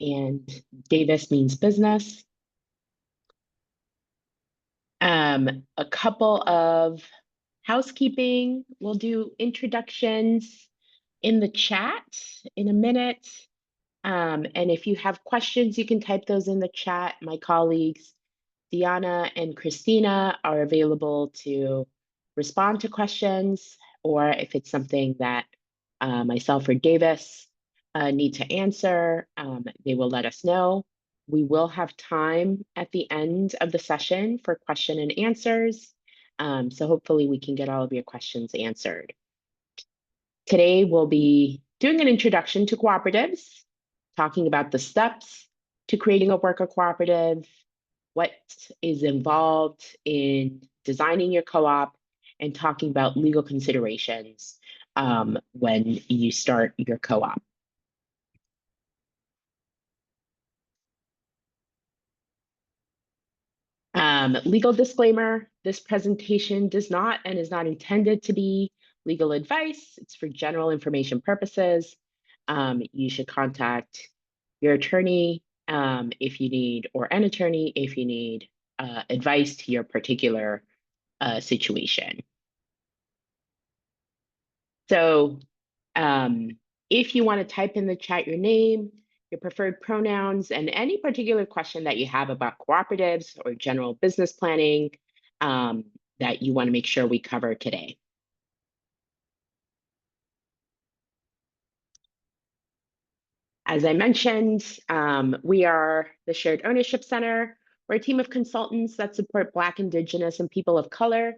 and Davis means business. A couple of housekeeping. We'll do introductions in the chat in a minute. And if you have questions, you can type those in the chat. My colleagues, Diana and Christina, are available to respond to questions, or if it's something that myself or Davis need to answer, they will let us know. We will have time at the end of the session for question and answers. So hopefully we can get all of your questions answered. Today, we'll be doing an introduction to cooperatives, talking about the steps to creating a worker cooperative, what is involved in designing your co-op, and talking about legal considerations when you start your co-op. Legal disclaimer, this presentation does not and is not intended to be legal advice. It's for general information purposes. You should contact your attorney if you need, or an attorney if you need advice to your particular situation. So if you want to type in the chat your name, your preferred pronouns, and any particular question that you have about cooperatives or general business planning that you want to make sure we cover today. As I mentioned, we are the Shared Ownership Center. We're a team of consultants that support Black, Indigenous, and people of color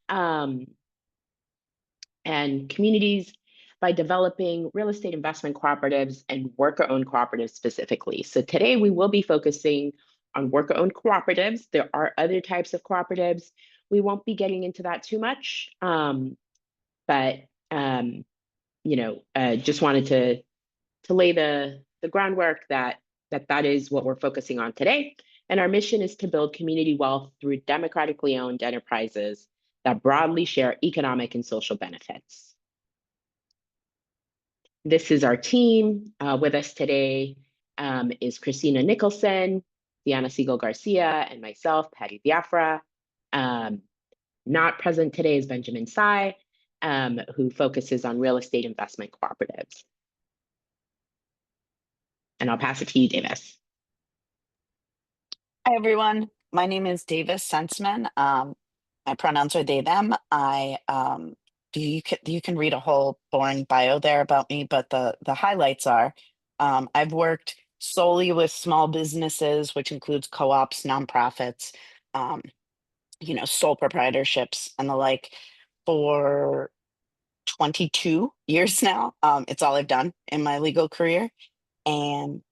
and communities by developing real estate investment cooperatives and worker-owned cooperatives specifically. So today we will be focusing on worker-owned cooperatives. There are other types of cooperatives. We won't be getting into that too much, but just wanted to lay the groundwork that is what we're focusing on today. And our mission is to build community wealth through democratically owned enterprises that broadly share economic and social benefits. This is our team. With us today is Christina Nicholson, Diana Siegel-Garcia, and myself, Patty Viafara. Not present today is Benjamin Tsai, who focuses on real estate investment cooperatives. And I'll pass it to you, Davis. Hi, everyone. My name is Davis Senseman. My pronouns are they, them. You can read a whole boring bio there about me, but the highlights are I've worked solely with small businesses, which includes co-ops, nonprofits, sole proprietorships and the like for 22 years now. It's all I've done in my legal career, and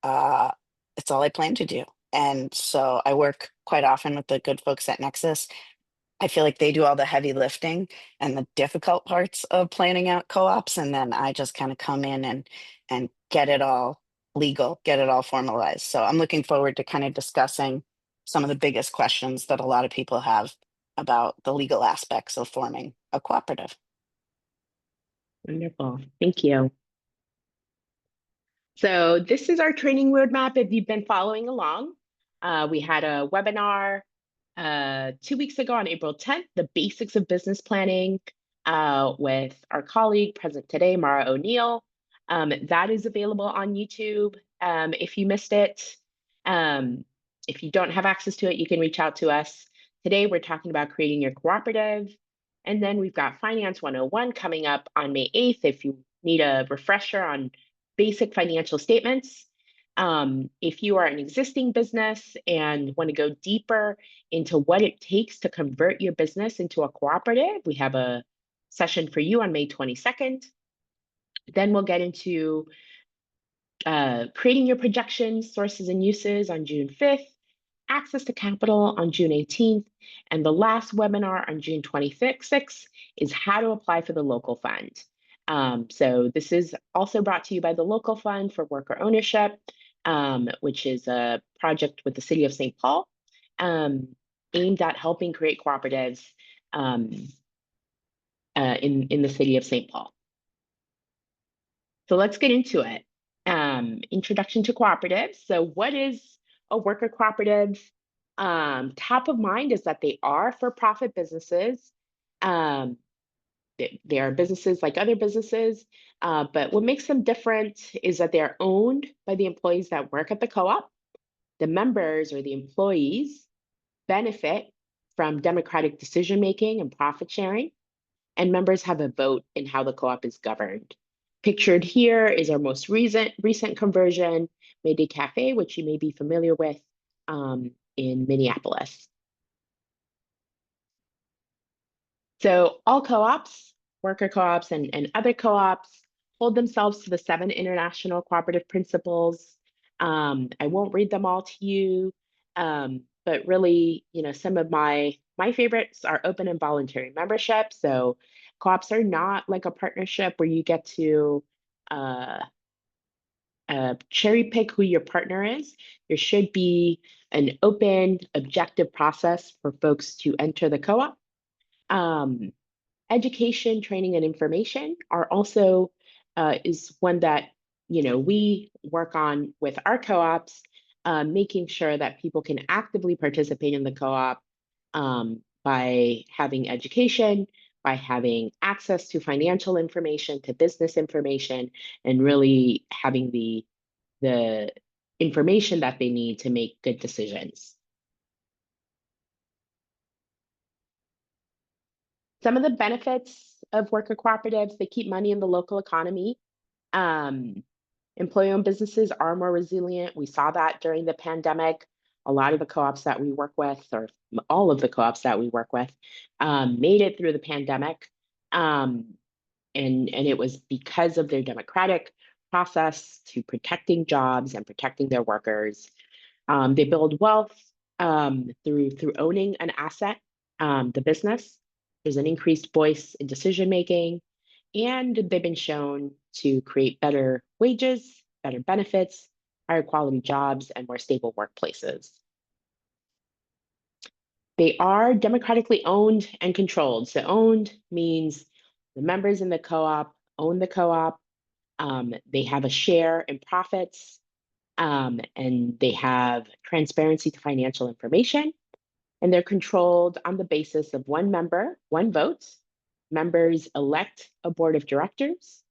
it's all I plan to do. And so I work quite often with the good folks at Nexus. I feel like they do all the heavy lifting and the difficult parts of planning out co-ops, and then I just kind of come in and get it all legal, get it all formalized. So I'm looking forward to kind of discussing some of the biggest questions that a lot of people have about the legal aspects of forming a cooperative. Wonderful, thank you. So this is our training roadmap if you've been following along. We had a webinar 2 weeks ago on April 10th, the basics of business planning with our colleague present today, Mara O'Neill. That is available on YouTube if you missed it. If you don't have access to it, you can reach out to us. Today, we're talking about creating your cooperative. And then we've got Finance 101 coming up on May 8th if you need a refresher on basic financial statements. If you are an existing business and want to go deeper into what it takes to convert your business into a cooperative, we have a session for you on May 22nd. Then we'll get into creating your projections, sources and uses on June 5th, access to capital on June 18th, and the last webinar on June 26th is how to apply for the local fund. So this is also brought to you by the Local Fund for Worker Ownership, which is a project with the City of St. Paul aimed at helping create cooperatives in the City of St. Paul. So let's get into it. Introduction to cooperatives. So what is a worker cooperative? Top of mind is that they are for-profit businesses. They are businesses like other businesses, but what makes them different is that they are owned by the employees that work at the co-op. The members or the employees benefit from democratic decision-making and profit sharing, and members have a vote in how the co-op is governed. Pictured here is our most recent conversion, Mayday Cafe, which you may be familiar with in Minneapolis. So all co-ops, worker co-ops and other co-ops hold themselves to the 7 international cooperative principles. I won't read them all to you, but really, some of my favorites are open and voluntary membership. So co-ops are not like a partnership where you get to cherry pick who your partner is. There should be an open, objective process for folks to enter the co-op. Education, training, and information are also is one that we work on with our co-ops, making sure that people can actively participate in the co-op by having education, by having access to financial information, to business information, and really having the information that they need to make good decisions. Some of the benefits of worker cooperatives: they keep money in the local economy. Employee-owned businesses are more resilient. We saw that during the pandemic. A lot of the co-ops that we work with, or all of the co-ops that we work with, made it through the pandemic. And it was because of their democratic process to protecting jobs and protecting their workers. They build wealth through owning an asset, the business. There's an increased voice in decision making, and they've been shown to create better wages, better benefits, higher quality jobs, and more stable workplaces. They are democratically owned and controlled. So owned means the members in the co-op own the co-op. They have a share in profits, and they have transparency to financial information. And they're controlled on the basis of one member, one vote. Members elect a board of directors,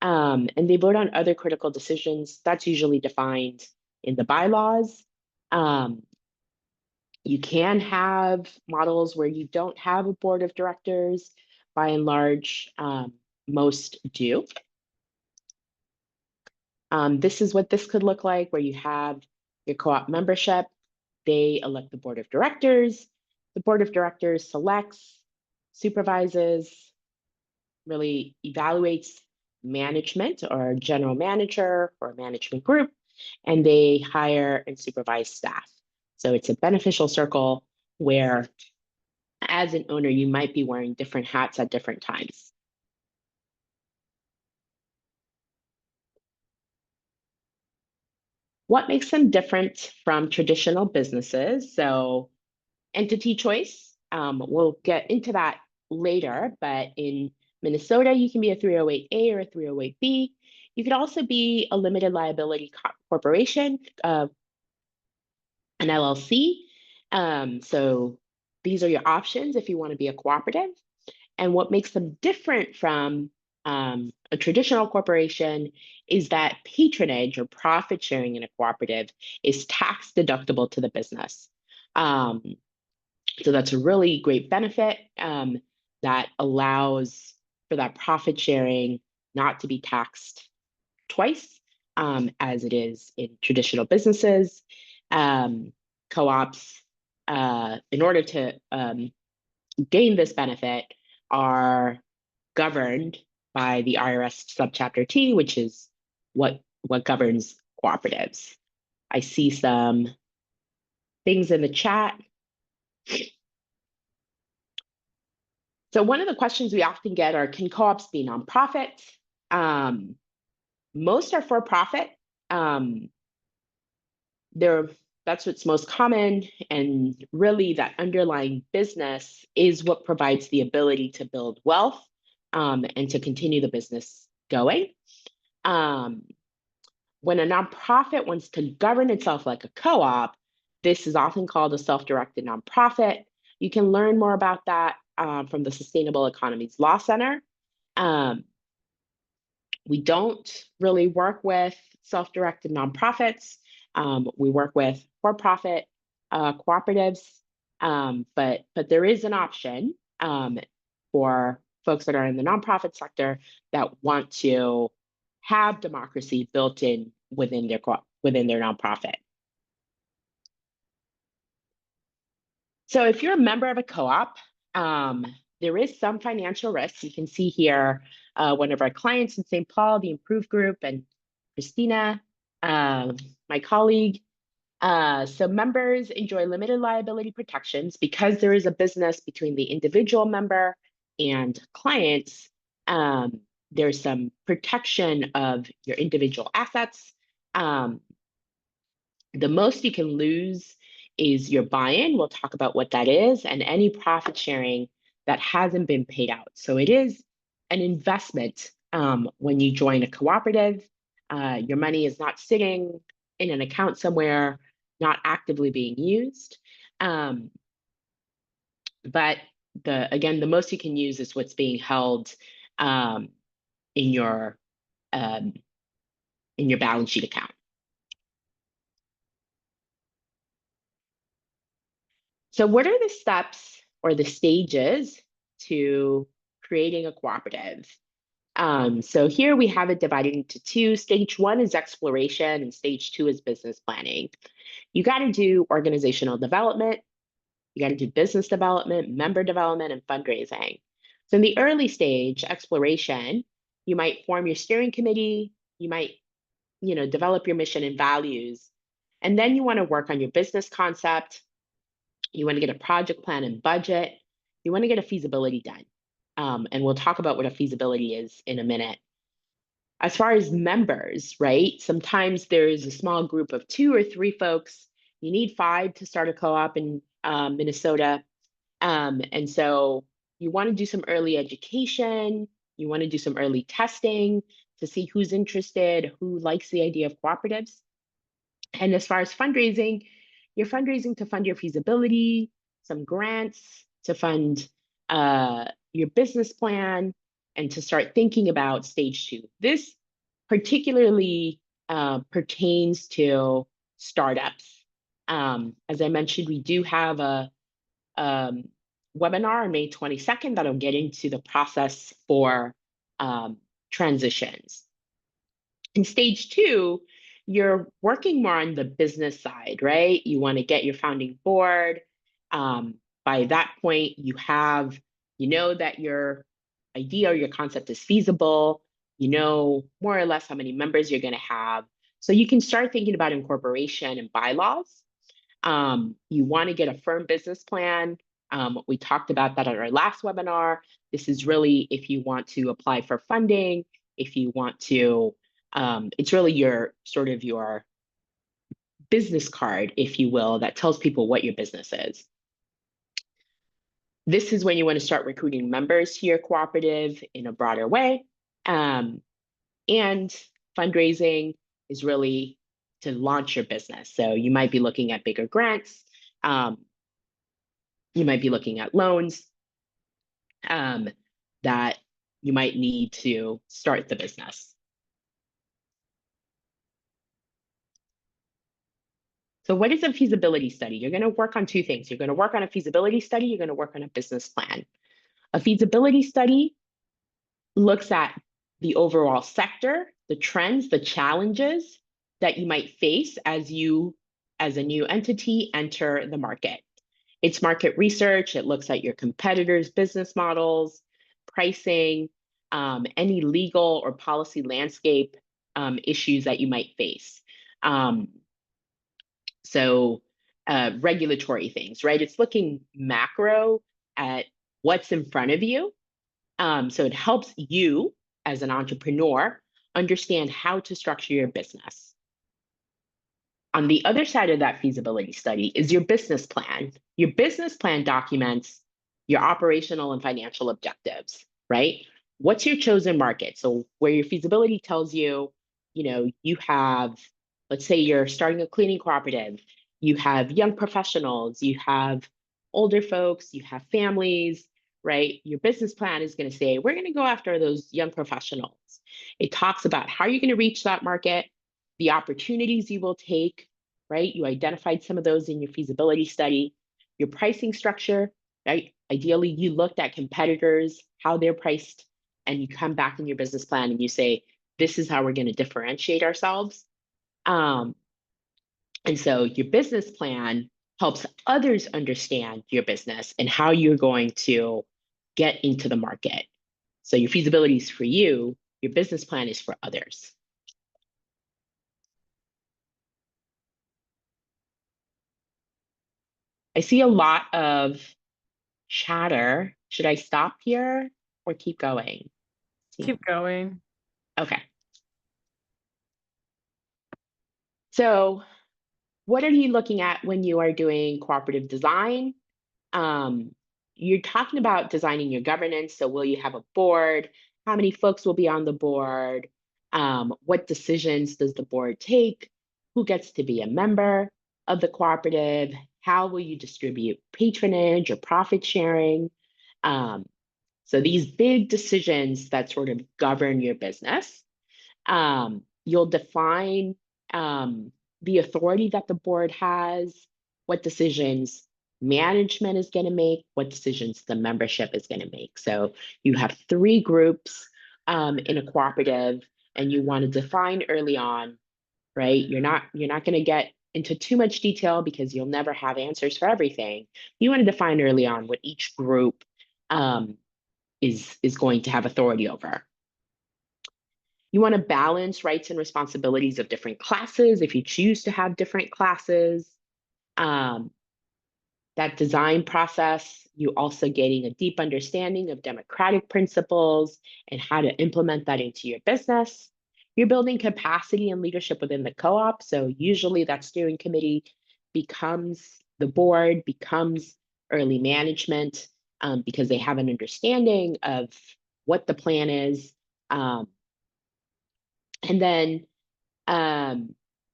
and they vote on other critical decisions. That's usually defined in the bylaws. You can have models where you don't have a board of directors. By and large, most do. This is what this could look like, where you have your co-op membership. They elect the board of directors. The board of directors selects, supervises, really evaluates management or general manager or management group, and they hire and supervise staff. So it's a beneficial circle where, as an owner, you might be wearing different hats at different times. What makes them different from traditional businesses? So entity choice, we'll get into that later, but in Minnesota, you can be a 308A or a 308B. You could also be a limited liability corporation, an LLC. So these are your options if you want to be a cooperative. And what makes them different from a traditional corporation is that patronage or profit sharing in a cooperative is tax deductible to the business. So that's a really great benefit that allows for that profit sharing not to be taxed twice, as it is in traditional businesses. Co-ops, in order to gain this benefit, are governed by the IRS subchapter T, which is what governs cooperatives. I see some things in the chat. So one of the questions we often get are, can co-ops be nonprofit? Most are for profit. That's what's most common, and really that underlying business is what provides the ability to build wealth and to continue the business going. When a nonprofit wants to govern itself like a co-op, this is often called a self-directed nonprofit. You can learn more about that from the Sustainable Economies Law Center. We don't really work with self-directed nonprofits. We work with for-profit cooperatives, but there is an option for folks that are in the nonprofit sector that want to have democracy built in within their nonprofit. So if you're a member of a co-op, there is some financial risk. You can see here one of our clients in St. Paul, the Improve Group, and Christina, my colleague. So members enjoy limited liability protections because there is a business between the individual member and clients. There's some protection of your individual assets. The most you can lose is your buy-in. We'll talk about what that is, and any profit sharing that hasn't been paid out. So it is an investment when you join a cooperative. Your money is not sitting in an account somewhere, not actively being used. But again, the most you can use is what's being held in your balance sheet account. So what are the steps or the stages to creating a cooperative? So here we have it divided into two. Stage one is exploration and stage two is business planning. You got to do organizational development, you got to do business development, member development, and fundraising. So in the early stage, exploration, you might form your steering committee, you might, develop your mission and values, and then you want to work on your business concept. You want to get a project plan and budget. You want to get a feasibility done. And we'll talk about what a feasibility is in a minute. As far as members, right? Sometimes there's a small group of 2 or 3 folks. You need 5 to start a co-op in Minnesota. And so you want to do some early education. You want to do some early testing to see who's interested, who likes the idea of cooperatives. And as far as fundraising, you're fundraising to fund your feasibility, some grants to fund your business plan, and to start thinking about stage 2. This particularly pertains to startups. As I mentioned, we do have a webinar on May 22nd that'll get into the process for transitions. In stage 2, you're working more on the business side, right? You want to get your founding board. By that point, you know that your idea or your concept is feasible. You know more or less how many members you're going to have. So you can start thinking about incorporation and bylaws. You want to get a firm business plan. We talked about that at our last webinar. This is really if you want to apply for funding, if you want to, it's really your business card, if you will, that tells people what your business is. This is when you want to start recruiting members to your cooperative in a broader way. And fundraising is really to launch your business. So you might be looking at bigger grants. You might be looking at loans that you might need to start the business. So what is a feasibility study? You're going to work on 2 things. You're going to work on a feasibility study. You're going to work on a business plan. A feasibility study looks at the overall sector, the trends, the challenges that you might face as you, as a new entity, enter the market. It's market research. It looks at your competitors' business models, pricing, any legal or policy landscape issues that you might face. So regulatory things, right? It's looking macro at what's in front of you. So it helps you as an entrepreneur understand how to structure your business. On the other side of that feasibility study is your business plan. Your business plan documents your operational and financial objectives, right? What's your chosen market? So where your feasibility tells you, you have, let's say you're starting a cleaning cooperative, you have young professionals, you have older folks, you have families, right? Your business plan is going to say, we're going to go after those young professionals. It talks about how you're going to reach that market, the opportunities you will take, right? You identified some of those in your feasibility study, your pricing structure, right? Ideally, you looked at competitors, how they're priced, and you come back in your business plan and you say, this is how we're going to differentiate ourselves. Um, and so your business plan helps others understand your business and how you're going to get into the market. So your feasibility is for you, your business plan is for others. I see a lot of chatter. Should I stop here or keep going? Keep going. Okay. So what are you looking at when you are doing cooperative design? Um, you're talking about designing your governance. So will you have a board? How many folks will be on the board? What decisions does the board take? Who gets to be a member of the cooperative? How will you distribute patronage or profit sharing? Um, so these big decisions that sort of govern your business. You'll define the authority that the board has, what decisions management is going to make, what decisions the membership is going to make. So you have three groups in a cooperative, and you want to define early on, right? You're not going to get into too much detail because you'll never have answers for everything. You want to define early on what each group is going to have authority over. You want to balance rights and responsibilities of different classes if you choose to have different classes. Um, that design process, you also getting a deep understanding of democratic principles and how to implement that into your business. You're building capacity and leadership within the co-op. So usually that steering committee becomes the board, becomes early management because they have an understanding of what the plan is. And then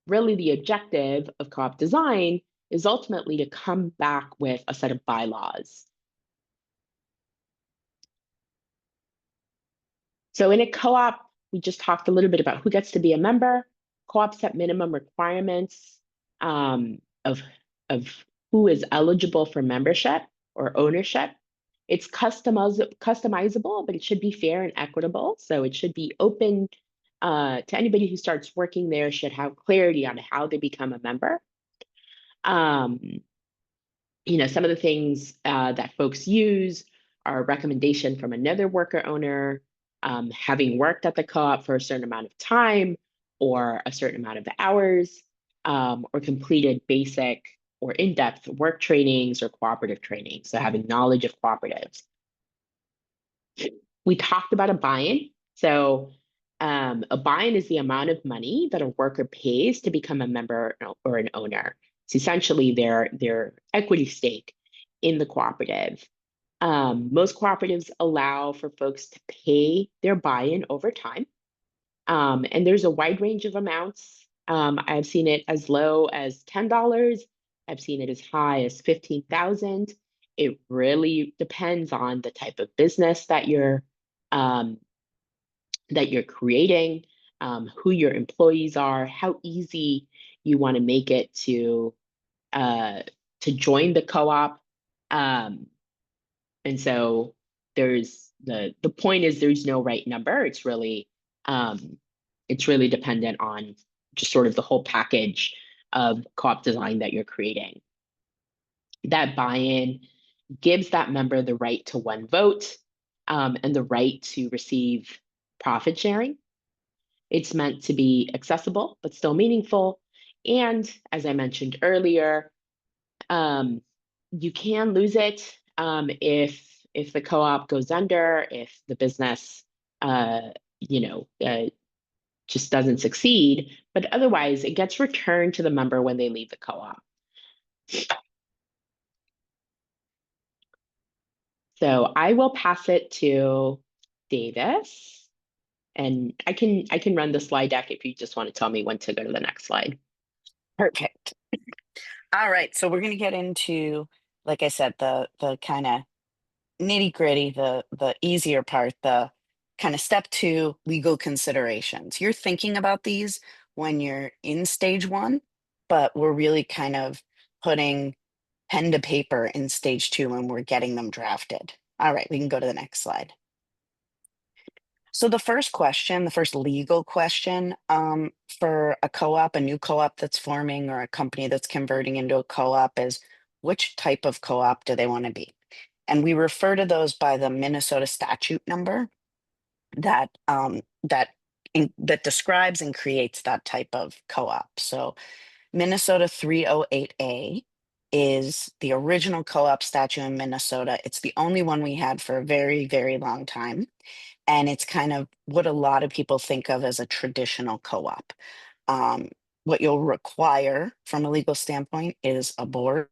really the objective of co-op design is ultimately to come back with a set of bylaws. So in a co-op, we just talked a little bit about who gets to be a member. Co-ops set minimum requirements of who is eligible for membership or ownership. It's customizable, but it should be fair and equitable. So it should be open to anybody who starts working there should have clarity on how they become a member. Some of the things that folks use are a recommendation from another worker owner, having worked at the co-op for a certain amount of time or a certain amount of hours, or completed basic or in-depth work trainings or cooperative training. So having knowledge of cooperatives. We talked about a buy-in. So a buy-in is the amount of money that a worker pays to become a member or an owner. It's essentially their equity stake in the cooperative. Most cooperatives allow for folks to pay their buy-in over time. And there's a wide range of amounts. I've seen it as low as $10. I've seen it as high as 15,000. It really depends on the type of business um, that you're creating, who your employees are, how easy you want to make it to join the co-op. And so there's the point is there's no right number. It's really dependent on just sort of the whole package of co-op design that you're creating. That buy-in gives that member the right to one vote and the right to receive profit sharing. It's meant to be accessible, but still meaningful. And as I mentioned earlier, you can lose it if the co-op goes under, if the business, just doesn't succeed. But otherwise, it gets returned to the member when they leave the co-op. So I will pass it to Davis. And I can run the slide deck if you just want to tell me when to go to the next slide. Perfect. All right, so we're going to get into, like I said, the kind of nitty gritty, the easier part, the kind of step 2 legal considerations. You're thinking about these when you're in stage 1, but we're really kind of putting pen to paper in stage 2 when we're getting them drafted. All right, we can go to the next slide. So the first question, the first legal question for a co-op, a new co-op that's forming or a company that's converting into a co-op is which type of co-op do they want to be? And we refer to those by the Minnesota statute number that that describes and creates that type of co-op. So Minnesota 308A is the original co-op statute in Minnesota. It's the only one we had for a very, very long time. And it's kind of what a lot of people think of as a traditional co-op. Um, what you'll require from a legal standpoint is a board,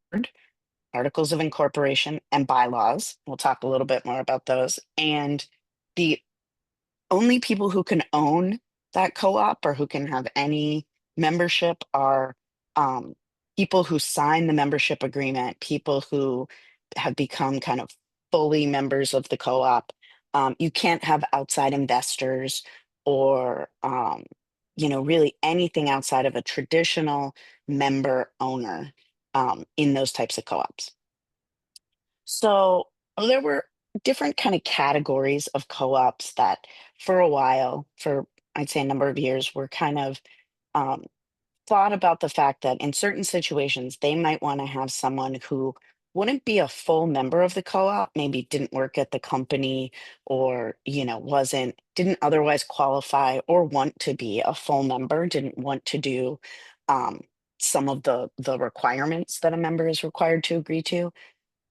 articles of incorporation, and bylaws. We'll talk a little bit more about those. And the only people who can own that co-op or who can have any membership are people who sign the membership agreement, people who have become kind of fully members of the co-op. You can't have outside investors or really anything outside of a traditional member owner in those types of co-ops. So there were different kind of categories of co-ops that for a while, for I'd say a number of years, were kind of um, thought about the fact that in certain situations, they might want to have someone who wouldn't be a full member of the co-op, maybe didn't work at the company or, didn't otherwise qualify or want to be a full member, didn't want to do um, some of the requirements that a member is required to agree to,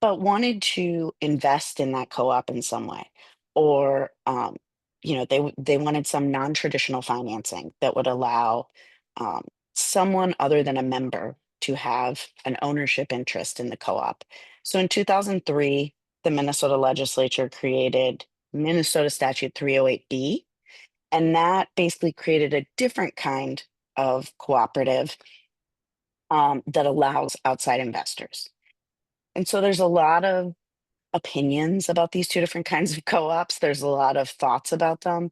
but wanted to invest in that co-op in some way, or they wanted some non-traditional financing that would allow um, someone other than a member to have an ownership interest in the co-op. So in 2003, the Minnesota legislature created Minnesota Statute 308B, and that basically created a different kind of cooperative that allows outside investors. And so there's a lot of opinions about these two different kinds of co-ops. There's a lot of thoughts about them.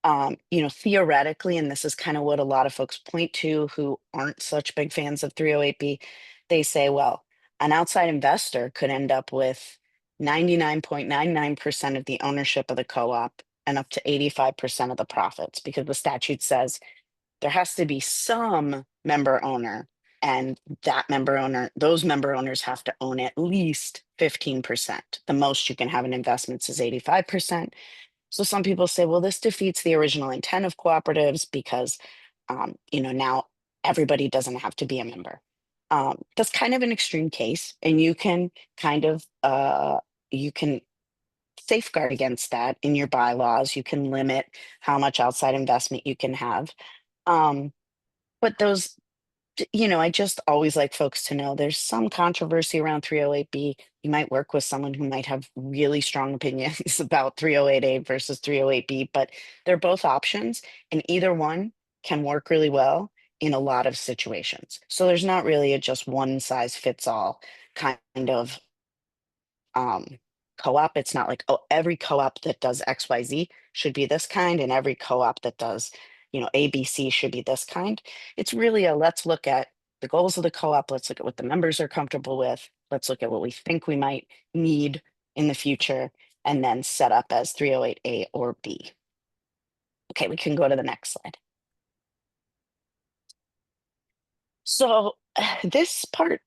Theoretically, and this is kind of what a lot of folks point to who aren't such big fans of 308B, they say, well, an outside investor could end up with 99.99% of the ownership of the co-op and up to 85% of the profits because the statute says there has to be some member owner, and those member owners have to own at least 15%. The most you can have in investments is 85%. So some people say, well, this defeats the original intent of cooperatives because now everybody doesn't have to be a member. That's kind of an extreme case, and you can kind of you can safeguard against that in your bylaws. You can limit how much outside investment you can have. um, but I just always like folks to know there's some controversy around 308B. You might work with someone who might have really strong opinions about 308A versus 308B, but they're both options, and either one can work really well in a lot of situations. So there's not really a just one size fits all kind of um, co-op. It's not like, oh, every co-op that does XYZ should be this kind, and every co-op that does, ABC should be this kind. It's really let's look at the goals of the co-op. Let's look at what the members are comfortable with. Let's look at what we think we might need in the future, and then set up as 308A or B. Okay, we can go to the next slide. So this part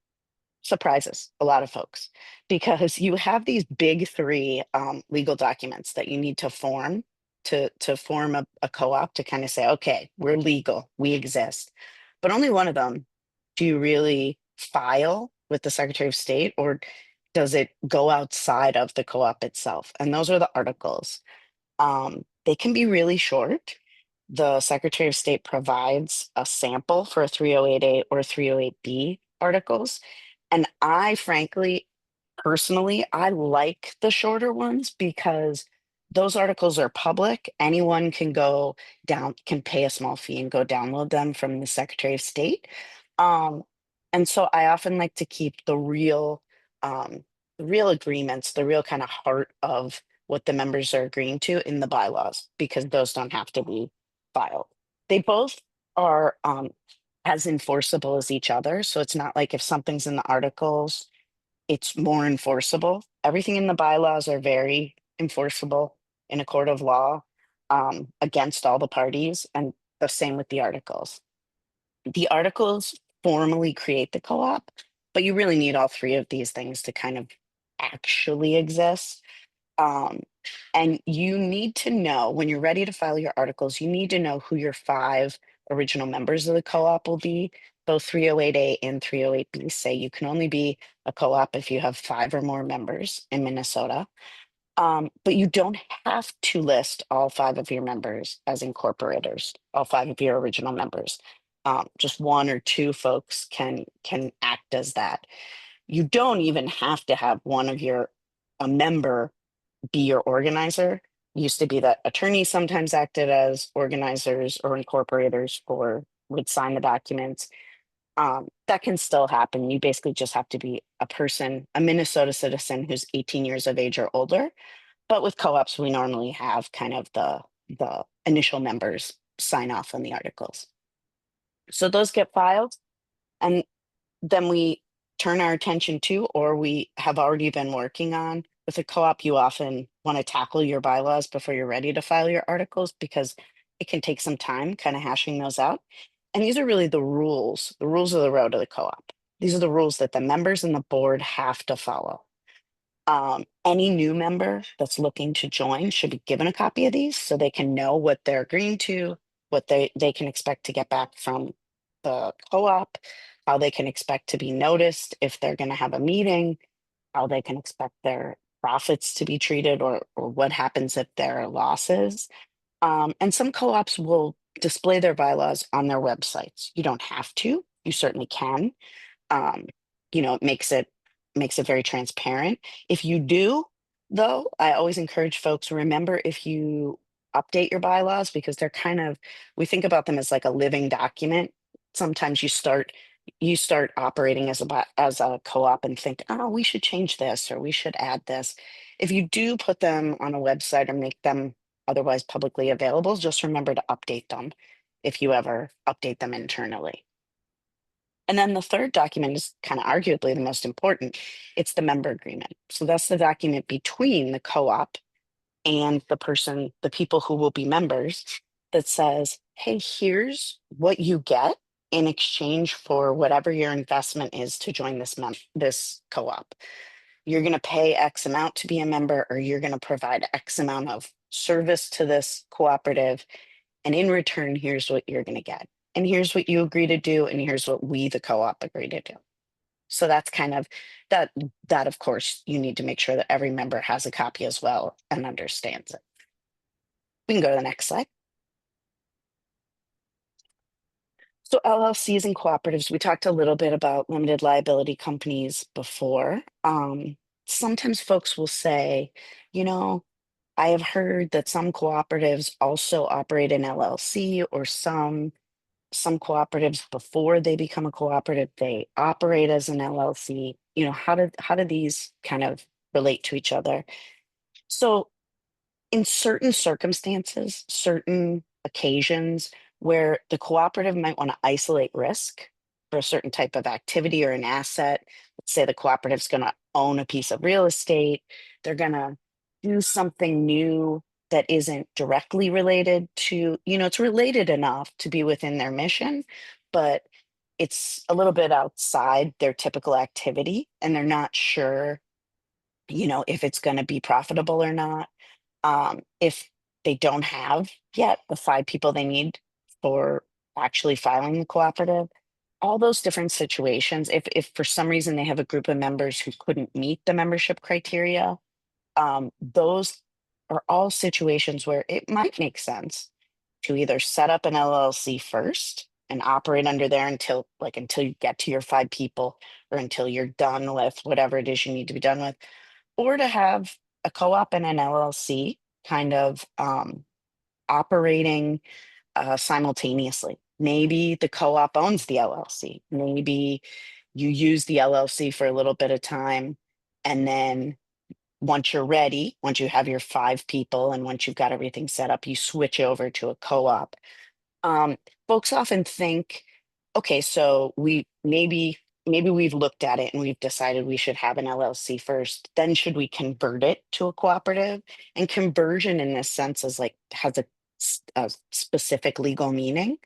surprises a lot of folks because you have these big three legal documents that you need to form to form a co-op to kind of say, okay, we're legal, we exist. But only one of them do you really file with the Secretary of State, or does it go outside of the co-op itself? And those are the articles. They can be really short. The Secretary of State provides a sample for a 308A or 308B articles. And I frankly, personally, I like the shorter ones because Those articles are public. Anyone can go down, can pay a small fee and go download them from the Secretary of State. Um, and so I often like to keep the real agreements, the real kind of heart of what the members are agreeing to in the bylaws, because those don't have to be filed. They both are as enforceable as each other. So it's not like if something's in the articles, it's more enforceable. Everything in the bylaws are very enforceable in a court of law against all the parties, and the same with the articles. The articles formally create the co-op, but you really need all three of these things to kind of actually exist. Um, and you need to know when you're ready to file your articles, you need to know who your 5 original members of the co-op will be. Both 308A and 308B say you can only be a co-op if you have 5 or more members in Minnesota. But you don't have to list all 5 of your members as incorporators, all 5 of your original members. Just 1 or 2 folks can act as that. You don't even have to have one of a member be your organizer. Used to be that attorneys sometimes acted as organizers or incorporators or would sign the documents. That can still happen. You basically just have to be a person, a Minnesota citizen who's 18 years of age or older. But with co-ops, we normally have kind of the initial members sign off on the articles. So those get filed, and then we turn our attention to, or we have already been working on. With a co-op, you often want to tackle your bylaws before you're ready to file your articles because it can take some time kind of hashing those out. And these are really the rules of the road of the co-op. These are the rules that the members and the board have to follow. Any new member that's looking to join should be given a copy of these so they can know what they're agreeing to, what they can expect to get back from the co-op, how they can expect to be noticed if they're going to have a meeting, how they can expect their profits to be treated, or what happens if there are losses. And some co-ops will display their bylaws on their websites. You don't have to, you certainly can. um, it makes it very transparent. If you do, though, I always encourage folks, remember, if you update your bylaws, because they're kind of, we think about them as like a living document. Sometimes you start operating as as a co-op and think, oh, we should change this or we should add this. If you do put them on a website or make them otherwise publicly available, just remember to update them if you ever update them internally. And then the third document is kind of arguably the most important. It's the member agreement. So that's the document between the co-op and the people who will be members, that says, hey, here's what you get in exchange for whatever your investment is to join this co-op. You're going to pay X amount to be a member, or you're going to provide X amount of service to this cooperative. And in return, here's what you're going to get. And here's what you agree to do. And here's what we, the co-op, agree to do. So that's kind of that, of course, you need to make sure that every member has a copy as well and understands it. We can go to the next slide. So LLCs and cooperatives, we talked a little bit about limited liability companies before. Sometimes folks will say, I have heard that some cooperatives also operate in LLC, or some cooperatives, before they become a cooperative, they operate as an LLC. How do these kind of relate to each other? So in certain circumstances, certain occasions where the cooperative might want to isolate risk for a certain type of activity or an asset, let's say the cooperative's going to own a piece of real estate, they're going to do something new that isn't directly related to, it's related enough to be within their mission, but it's a little bit outside their typical activity, and they're not sure, if it's going to be profitable or not. If they don't have yet the 5 people they need for actually filing the cooperative, all those different situations, if for some reason they have a group of members who couldn't meet the membership criteria, those are all situations where it might make sense to either set up an LLC first and operate under there until you get to your 5 people, or until you're done with whatever it is you need to be done with, or to have a co-op and an LLC kind of operating simultaneously. Maybe the co-op owns the LLC. Maybe you use the LLC for a little bit of time, and then once you're ready, once you have your 5 people and once you've got everything set up, you switch over to a co-op. Um, Folks often think, okay, so maybe we've looked at it and we've decided we should have an LLC first. Then should we convert it to a cooperative? And conversion in this sense is like has a specific legal meaning.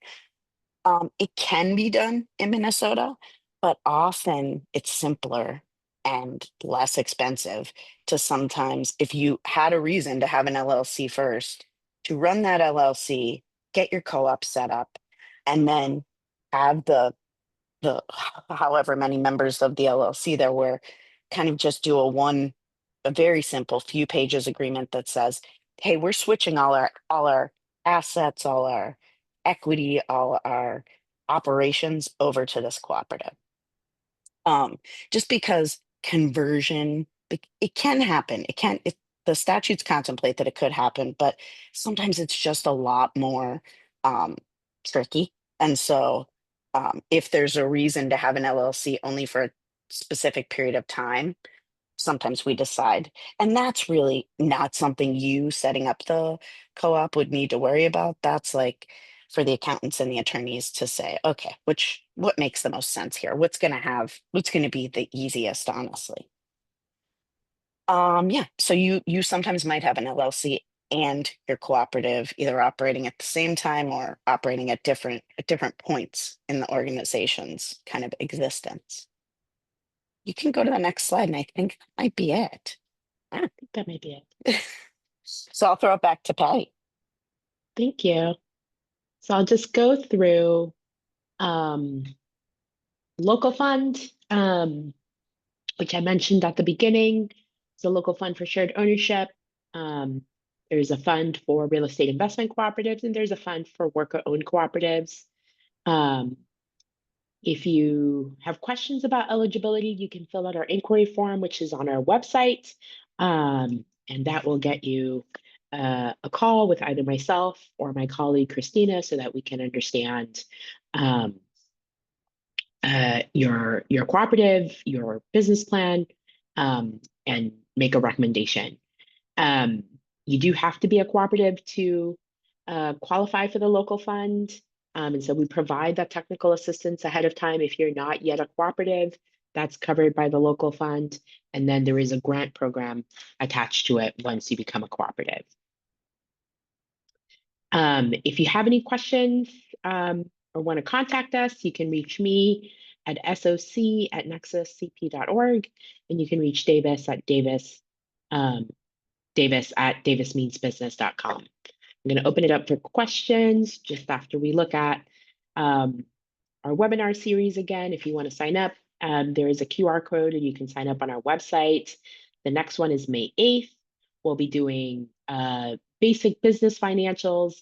It can be done in Minnesota, but often it's simpler and less expensive to sometimes, if you had a reason to have an LLC first, to run that LLC, get your co-op set up, and then have the however many members of the LLC there were, kind of just do a very simple few pages agreement that says, hey, we're switching all our assets, all our equity, all our operations over to this cooperative. Just because conversion, it can happen. The statutes contemplate that it could happen, but sometimes it's just a lot more um, tricky. And so, if there's a reason to have an LLC only for a specific period of time, sometimes we decide. And that's really not something you setting up the co-op would need to worry about. That's like for the accountants and the attorneys to say, okay, what makes the most sense here? What's going to be the easiest, honestly. Yeah, so you sometimes might have an LLC and your cooperative either operating at the same time or operating at different points in the organization's kind of existence. You can go to the next slide, and I think that might be it. I think that might be it. So I'll throw it back to Patty. Thank you. So I'll just go through local fund, which I mentioned at the beginning. It's a local fund for shared ownership. There's a fund for real estate investment cooperatives, and there's a fund for worker-owned cooperatives. If you have questions about eligibility, you can fill out our inquiry form, which is on our website, and that will get you a call with either myself or my colleague Christina, so that we can understand your cooperative, your business plan, and make a recommendation. You do have to be a cooperative to qualify for the local fund. And so we provide that technical assistance ahead of time. If you're not yet a cooperative, that's covered by the local fund. And then there is a grant program attached to it once you become a cooperative. If you have any questions or want to contact us, you can reach me at soc@nexuscp.org, and you can reach Davis at davis@davismeansbusiness.com. I'm going to open it up for questions just after we look at our webinar series again. If you want to sign up, there is a QR code and you can sign up on our website. The next one is May 8th. We'll be doing basic business financials.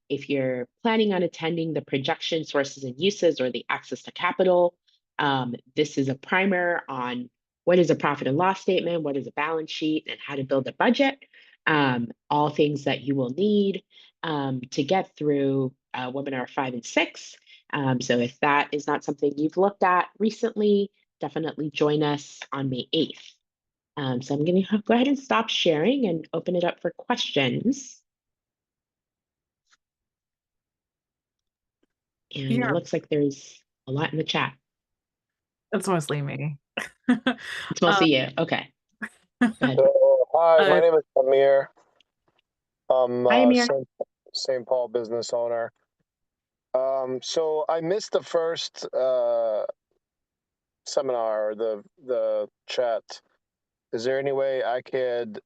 If you're planning on attending the projection, sources and uses, or the access to capital, this is a primer on what is a profit and loss statement, what is a balance sheet, and how to build a budget. All things that you will need to get through webinar 5 and 6. So if that is not something you've looked at recently, definitely join us on May 8th. So I'm going to go ahead and stop sharing and open it up for questions. And Yeah. it looks like there's a lot in the chat. It's mostly me. It's mostly you. Okay. Go ahead. So, hi, my name is Amir. I'm Hi, Amir. St. Paul business owner. So I missed the first seminar or the chat. Is there any way I could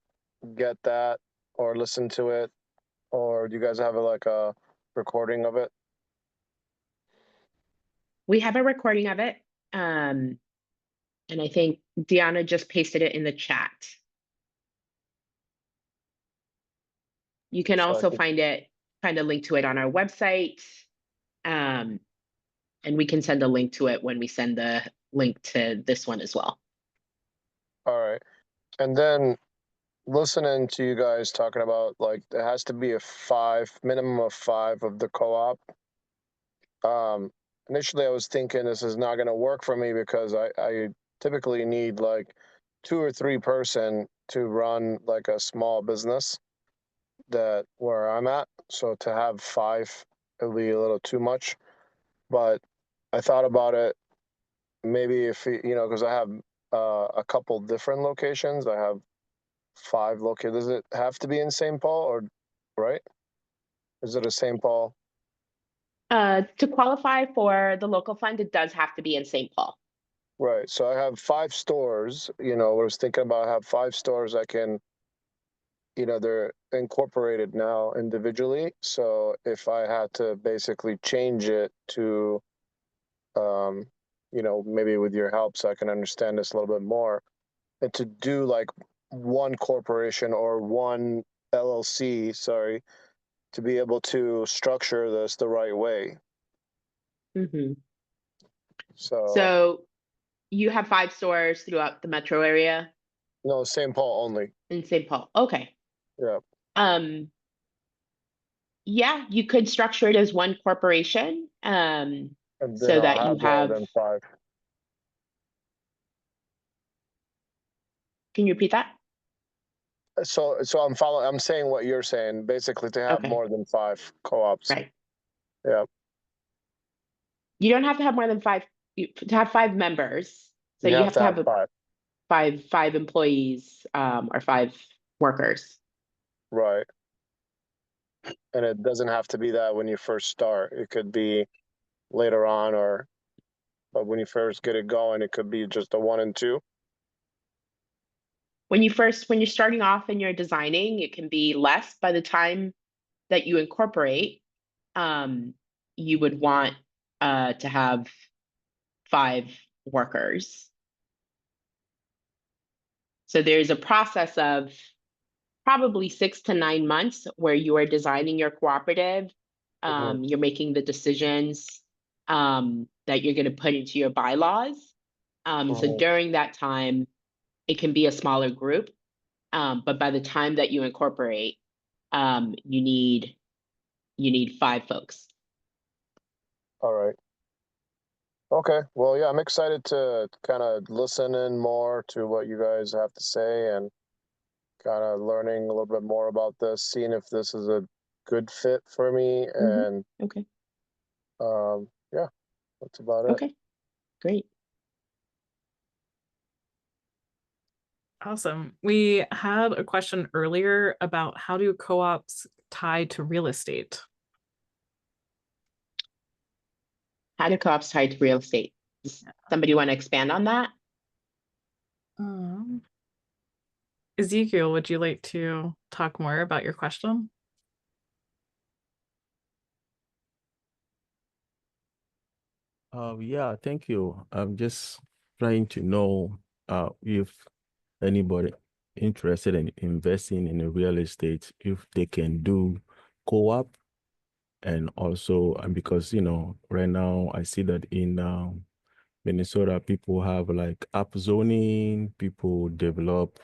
get that or listen to it, or do you guys have a recording of it? We have a recording of it. And I think Deanna just pasted it in the chat. You can also find a link to it on our website. And we can send a link to it when we send the link to this one as well. All right. And then listening to you guys talking about like there has to be a minimum of 5 of the co-op. Initially I was thinking this is not going to work for me because I typically need like 2 or 3 person to run like a small business that where I'm at. So to have 5, it'll be a little too much. But I thought about it. Maybe if because I have a couple different locations. I have 5 locations. Does it have to be in St. Paul or right? Is it a St. Paul? To qualify for the local fund, it does have to be in St. Paul. Right. So I have 5 stores. I was thinking about have 5 stores I can. They're incorporated now individually. So if I had to basically change it to, maybe with your help, so I can understand this a little bit more, and to do like one corporation or one LLC, sorry, to be able to structure this the right way. Mm-hmm. So So you have 5 stores throughout the metro area no, St. Paul only. in St. Paul. Okay. Yeah. Yeah, you could structure it as one corporation, And then so that I'll you have more have. than 5. Can you repeat that? So I'm following. I'm saying what you're saying. Basically, to have Okay, more than 5 co-ops. right. Yeah. You don't have to have more than 5 to have 5 members. So You you have have to to have have 5. 5 employees, or 5 workers. Right. And it doesn't have to be that when you first start. It could be later on, but when you first get it going, it could be just a 1 and 2. When you're starting off and you're designing, it can be less. By the time that you incorporate, you would want to have 5 workers. So there's a process of probably 6 to 9 months where you are designing your cooperative. Mhm. You're making the decisions that you're going to put into your bylaws. So Mhm. during that time, it can be a smaller group. But by the time that you incorporate, you need 5 folks. All right. Okay. Well, yeah, I'm excited to kind of listen in more to what you guys have to say and kind of learning a little bit more about this, seeing if this is a good fit for me. And Okay. yeah, that's about it. Okay. Great. Awesome. We had a question earlier about how do co-ops tie to real estate? How do co-ops tie to real estate? Does somebody want to expand on that? Ezekiel, would you like to talk more about your question? Yeah, thank you. I'm just trying to know if anybody interested in investing in a real estate, if they can do co-op, and also because right now I see that in Minnesota people have like app zoning, people develop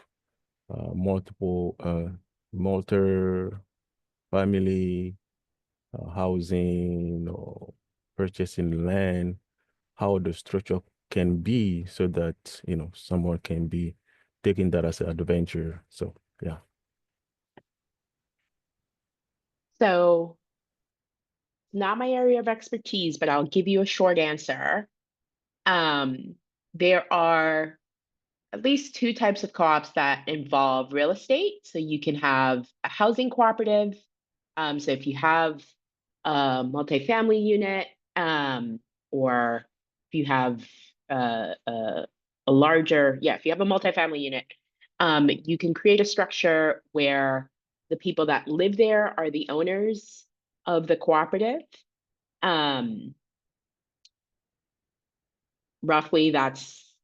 multiple multi-family housing or purchasing land, how the structure can be so that someone can be taking that as an adventure. So yeah. So, not my area of expertise, but I'll give you a short answer. There are at least 2 types of co-ops that involve real estate. So you can have a housing cooperative. So if you have a multifamily unit, or if you have a larger, if you have a multifamily unit, you can create a structure where the people that live there are the owners of the cooperative. Roughly, that's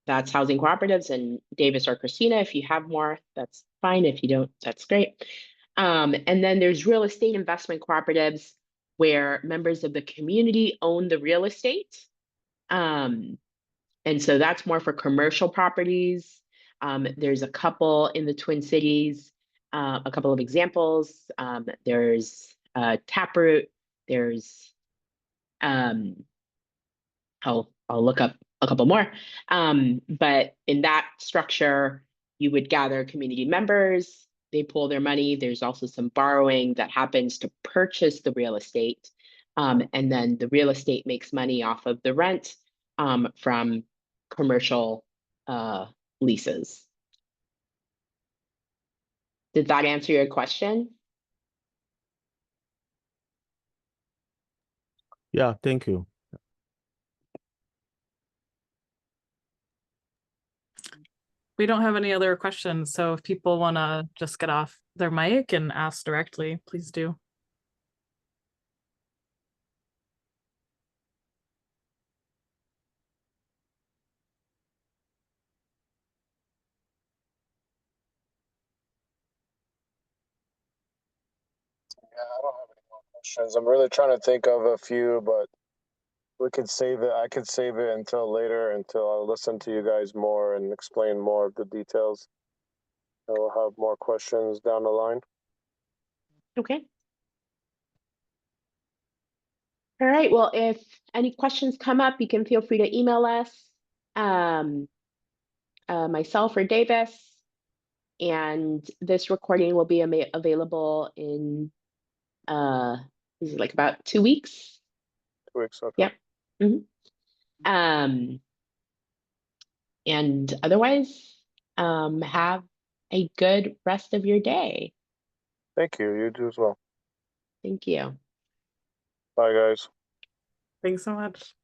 housing cooperatives. And Davis or Christina, if you have more, that's fine. If you don't, that's great. And then there's real estate investment cooperatives where members of the community own the real estate. And so that's more for commercial properties. There's a couple in the Twin Cities, a couple of examples. There's Taproot. There's I'll look up a couple more. But in that structure, you would gather community members, they pool their money. There's also some borrowing that happens to purchase the real estate. And then the real estate makes money off of the rent from commercial leases. Did that answer your question? Yeah, thank you. We don't have any other questions, so if people want to just get off their mic and ask directly, please do. Yeah, I don't have any more questions. I'm really trying to think of a few, but we could save it. I could save it until later, until I listen to you guys more and explain more of the details. I will have more questions down the line. Okay. All right, well, if any questions come up, you can feel free to email us, myself or Davis, and this recording will be available in, is it like about 2 weeks? 2 weeks, okay. Yep. Mm-hmm. And otherwise, have a good rest of your day. Thank you. You do as well. Thank you. Bye, guys. Thanks so much.